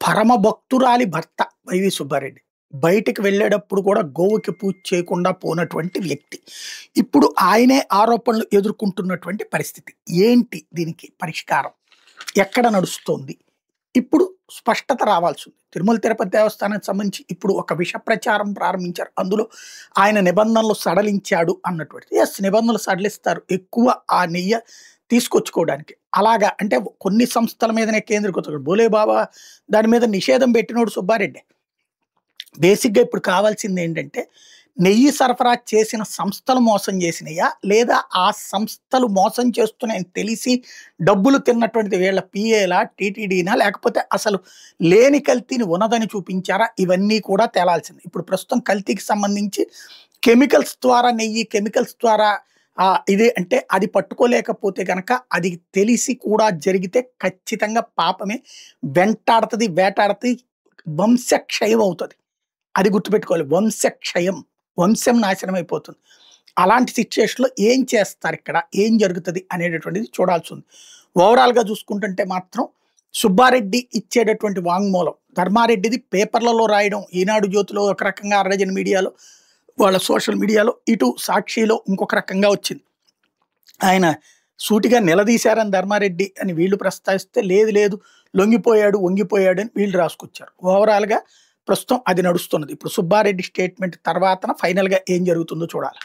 పరమ భక్తురాలి భర్త వైవి సుబ్బారెడ్డి. బయటికి వెళ్ళేటప్పుడు కూడా గోవుకి పూజ చేయకుండా పోనటువంటి వ్యక్తి. ఇప్పుడు ఆయనే ఆరోపణలు ఎదుర్కొంటున్నటువంటి పరిస్థితి. ఏంటి దీనికి పరిష్కారం? ఎక్కడ నడుస్తోంది? ఇప్పుడు స్పష్టత రావాల్సింది. తిరుమల తిరుపతి దేవస్థానానికి సంబంధించి ఇప్పుడు ఒక విష ప్రచారం ప్రారంభించారు. అందులో ఆయన నిబంధనలు సడలించాడు అన్నటువంటిది. యెస్, నిబంధనలు సడలిస్తారు. ఎక్కువ ఆ నెయ్య తీసుకొచ్చుకోవడానికి. అలాగా అంటే కొన్ని సంస్థల మీదనే కేంద్రీకృతం. బోలే బాబా దాని మీద నిషేధం పెట్టినోడు సుబ్బారెడ్డి. బేసిక్‌గా ఇప్పుడు కావాల్సిందేంటంటే, నెయ్యి సరఫరా చేసిన సంస్థలు మోసం చేసినయా? లేదా ఆ సంస్థలు మోసం చేస్తున్నాయని తెలిసి డబ్బులు తిన్నటువంటిది వీళ్ళ పీఏలా? టీటీడీనా? లేకపోతే అసలు లేని కల్తీని ఉన్నదని చూపించారా? ఇవన్నీ కూడా తేలాల్సింది. ఇప్పుడు ప్రస్తుతం కల్తీకి సంబంధించి కెమికల్స్ ద్వారా నెయ్యి, కెమికల్స్ ద్వారా ఇదే అంటే అది పట్టుకోలేకపోతే గనక అది తెలిసి కూడా జరిగితే ఖచ్చితంగా పాపమే. వెంటాడతది, వేటాడతది, వంశక్షయం అవుతది. అది గుర్తుపెట్టుకోవాలి. వంశక్షయం. వంశం నాశనం అయిపోతుంది. అలాంటి సిట్యుయేషన్‌లో ఏం చేస్తారిక్కడ? ఏం జరుగుతది అనేటటువంటిది చూడాల్సుంది. ఓవరాల్‌గా చూసుకుంటుంటే మాత్రం సుబ్బారెడ్డి ఇచ్చేటటువంటి వాంగ్మూలం, ధర్మారెడ్డిది పేపర్‌లలో రాయడం, ఈనాడు జ్యోతిలో ఒక రకంగా, అర్రజన మీడియాలో, వాళ్ళ సోషల్ మీడియాలో, ఇటు సాక్షిలో ఇంకొక రకంగా వచ్చింది. ఆయన సూటిగా నిలదీశారని ధర్మారెడ్డి అని వీళ్ళు ప్రస్తావిస్తే, లేదు లేదు లొంగిపోయాడు, వంగిపోయాడు అని వీళ్ళు రాసుకొచ్చారు. ఓవరాల్‌గా ప్రస్తుతం అది నడుస్తున్నది. ఇప్పుడు సుబ్బారెడ్డి స్టేట్మెంట్ తర్వాతన ఫైనల్‌గా ఏం జరుగుతుందో చూడాలి.